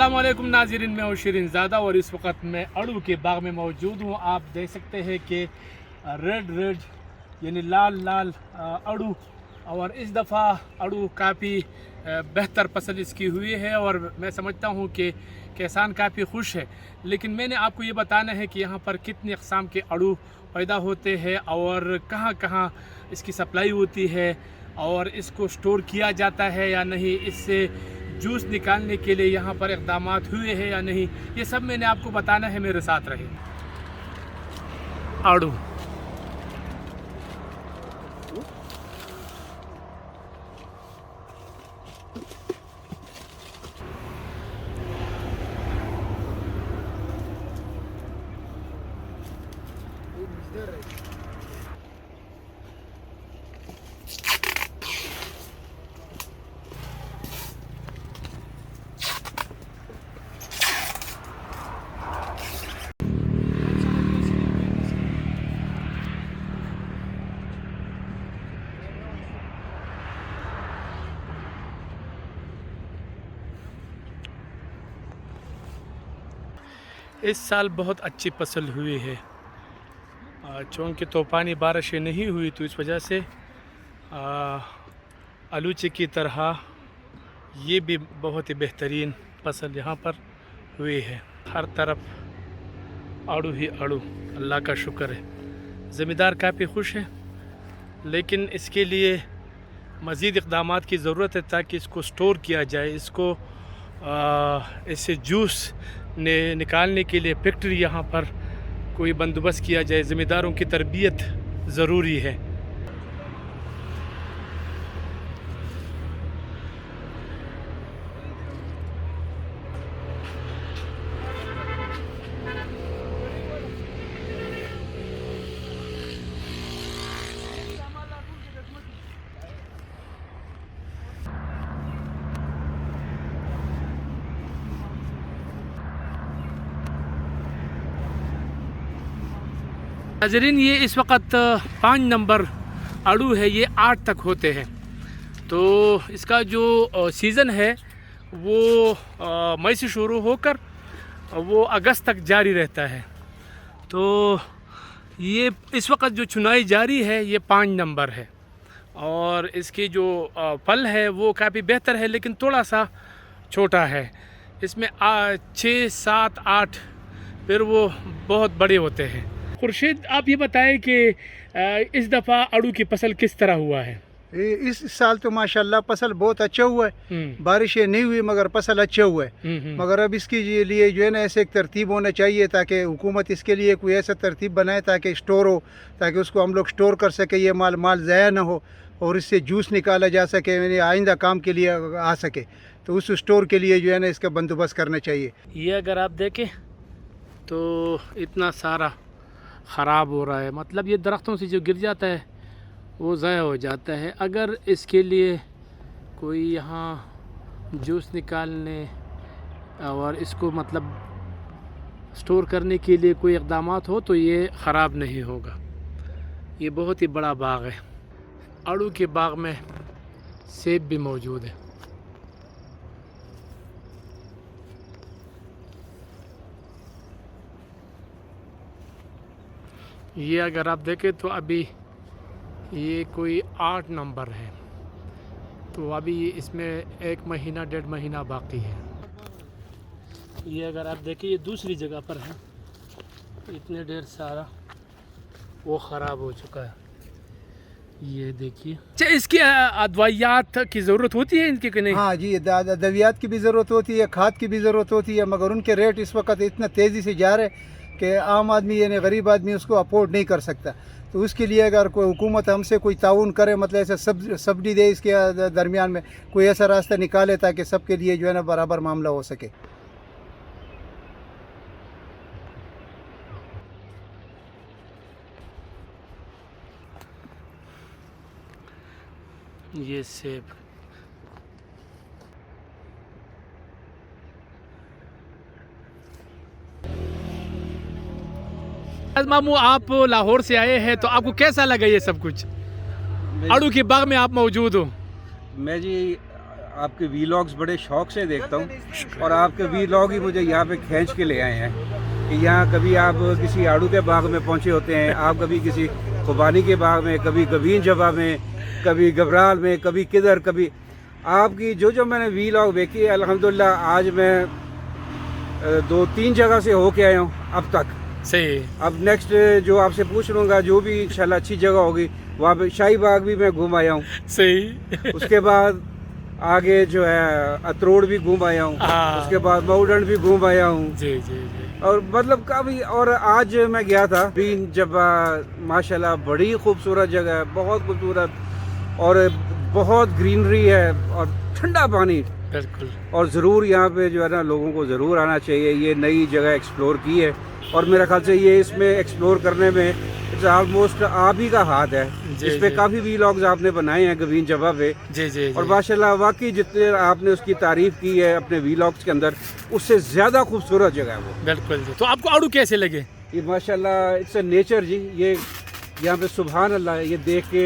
अस्सलामुअलैकुम नाज़रीन, मैं हूँ शिरीन ज़ादा और इस वक्त मैं अड़ू के बाग में मौजूद हूँ। आप देख सकते हैं कि रेड यानी लाल लाल अड़ू, और इस दफ़ा अड़ू काफ़ी बेहतर फसल इसकी हुई है और मैं समझता हूँ कि किसान काफ़ी खुश है। लेकिन मैंने आपको ये बताना है कि यहाँ पर कितनी अक़साम के अड़ू पैदा होते हैं और कहाँ कहाँ इसकी सप्लाई होती है और इसको स्टोर किया जाता है या नहीं, इससे जूस निकालने के लिए यहाँ पर इक़दाम हुए हैं या नहीं, ये सब मैंने आपको बताना है। मेरे साथ रहे। आड़ू इस साल बहुत अच्छी फसल हुई है। चूँकि तूफ़ानी बारिशें नहीं हुई तो इस वजह से आलूचे की तरह ये भी बहुत ही बेहतरीन फसल यहाँ पर हुई है। हर तरफ आड़ू ही आड़ू, अल्लाह का शुक्र है। ज़मींदार काफ़ी खुश है, लेकिन इसके लिए मज़ीद इक़दामात की ज़रूरत है ताकि इसको स्टोर किया जाए। इसको इससे जूस निकालने के लिए फैक्ट्री यहाँ पर कोई बंदोबस्त किया जाए। ज़मींदारों की तरबियत ज़रूरी है। नाज़रीन, ये इस वक्त 5 नंबर आड़ू है, ये 8 तक होते हैं। तो इसका जो सीज़न है वो मई से शुरू होकर वो अगस्त तक जारी रहता है। तो ये इस वक्त जो चुनाई जारी है ये 5 नंबर है और इसकी जो फल है वो काफ़ी बेहतर है, लेकिन थोड़ा सा छोटा है। इसमें 6, 7, 8 फिर वो बहुत बड़े होते हैं। खुर्शीद, आप ये बताएं कि इस दफ़ा आड़ू की फसल किस तरह हुआ है? इस साल तो माशाल्लाह फसल बहुत अच्छा हुआ है। बारिशें नहीं हुई मगर फसल अच्छा हुआ है। मगर अब इसके लिए जो है ना ऐसे एक तरतीब होना चाहिए ताकि हुकूमत इसके लिए कोई ऐसा तरतीब बनाए ताकि स्टोर हो, ताकि उसको हम लोग स्टोर कर सके, ये माल ज़ाया ना हो और इससे जूस निकाला जा सके, यानी आइंदा काम के लिए आ सके। तो उस स्टोर के लिए जो है ना इसका बंदोबस्त करना चाहिए। ये अगर आप देखें तो इतना सारा ख़राब हो रहा है, मतलब ये दरख्तों से जो गिर जाता है वो ज़ाया हो जाता है। अगर इसके लिए कोई यहाँ जूस निकालने और इसको मतलब स्टोर करने के लिए कोई इक़दामात हो तो ये ख़राब नहीं होगा। ये बहुत ही बड़ा बाग है। आड़ू के बाग में सेब भी मौजूद है। ये अगर आप देखें तो अभी ये कोई 8 नंबर है, तो अभी इसमें 1 महीना 1.5 महीना बाकी है। ये अगर आप देखें ये दूसरी जगह पर है, इतने ढेर सारा वो ख़राब हो चुका है। ये देखिए। अच्छा, इसकी अदवाइयात की ज़रूरत होती है इनके कि नहीं? हाँ जी, अदवियात की भी ज़रूरत होती है, खाद की भी ज़रूरत होती है, मगर उनके रेट इस वक्त इतना तेज़ी से जा रहे कि आम आदमी यानी गरीब आदमी उसको अफोर्ड नहीं कर सकता। तो उसके लिए अगर कोई हुकूमत हमसे कोई ताउन करे, मतलब ऐसा सब्सिडी दे, इसके दरमियान में कोई ऐसा रास्ता निकाले ताकि सबके लिए जो है ना बराबर मामला हो सके। ये सेब मामू, आप लाहौर से आए हैं तो आपको कैसा लगा ये सब कुछ? आड़ू के बाग में आप मौजूद हो। मैं जी आपके वीलॉग्स बड़े शौक से देखता हूँ और आपके वीलॉग ही मुझे यहाँ पे खींच के ले आए हैं कि यहाँ कभी आप किसी आड़ू के बाग में पहुँचे होते हैं, आप कभी किसी खुबानी के बाग में, कभी गवीन जबा में, कभी घबराल में, कभी किधर, कभी आपकी जो मैंने वीलॉग देखी है अल्हम्दुलिल्लाह आज मैं 2-3 जगह से होके आया हूँ अब तक। सही। अब नेक्स्ट जो आपसे पूछ लूँगा जो भी इंशाल्लाह अच्छी जगह होगी वहाँ पे शाही बाग भी मैं घूम आया हूँ। सही। उसके बाद आगे जो है अतरोड़ भी घूम आया हूँ, उसके बाद माउडन भी घूम आया हूँ। जी जी जी। और मतलब काफ़ी, और आज मैं गया था बीन जब माशाल्लाह बड़ी खूबसूरत जगह है, बहुत खूबसूरत और बहुत ग्रीनरी है और ठंडा पानी। बिल्कुल। और ज़रूर यहाँ पे जो है ना लोगों को ज़रूर आना चाहिए, ये नई जगह एक्सप्लोर की है और मेरा ख्याल से ये इसमें एक्सप्लोर करने में इट्स ऑलमोस्ट आप ही का हाथ है। इस पे काफ़ी वीलॉग्स आपने बनाए हैं गवीन जबा पे। जी जी। और माशाल्लाह वाकई जितने आपने उसकी तारीफ की है अपने वीलॉग्स के अंदर, उससे ज़्यादा खूबसूरत जगह है वो। बिल्कुल जी। तो आपको आड़ू कैसे लगे? ये माशाल्लाह इट्स अ नेचर जी, ये यहाँ पे सुभान अल्लाह, ये देख के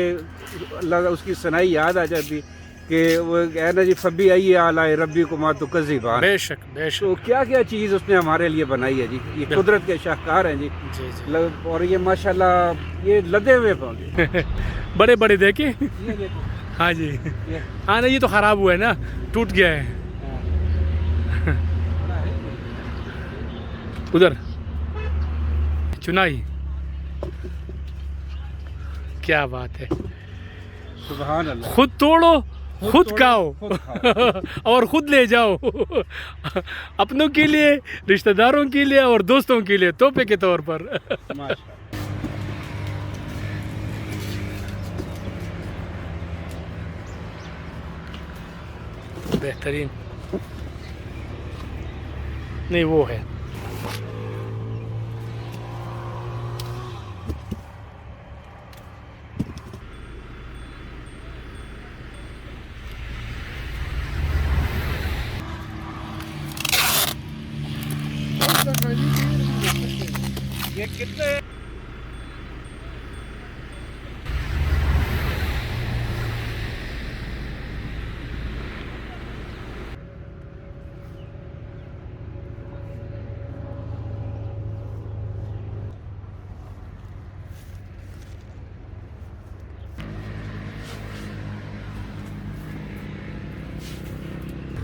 अल्लाह उसकी सनाई याद आ जाती कि वो है ना जी, फबी आई आला रब्बी को माँ तो कज़िबान। बेशक बेशक। तो क्या क्या चीज़ उसने हमारे लिए बनाई है जी, ये कुदरत के शाहकार हैं जी। जी जी। और ये माशाल्लाह ये लदे हुए पौधे बड़े बड़े देखे। ये देखो। हाँ जी। हाँ ना, ये तो ख़राब हुआ है ना, टूट गया है। उधर चुनाई। क्या बात है। सुभान अल्लाह। खुद तोड़ो, खुद खाओ खुद खाओ। और खुद ले जाओ। अपनों के लिए, रिश्तेदारों के लिए और दोस्तों के लिए तोहफे के तौर पर। माशाल्लाह। बेहतरीन। नहीं वो है। ये कितने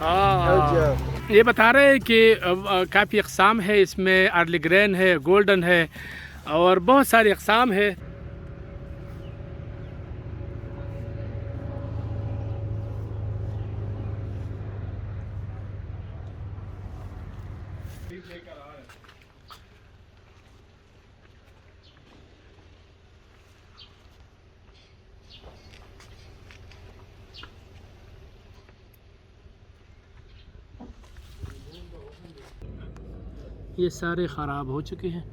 हाँ, ये बता रहे हैं कि काफ़ी अक़साम है इसमें, अर्ली ग्रेन है, गोल्डन है और बहुत सारी अक़साम है। ये सारे ख़राब हो चुके हैं।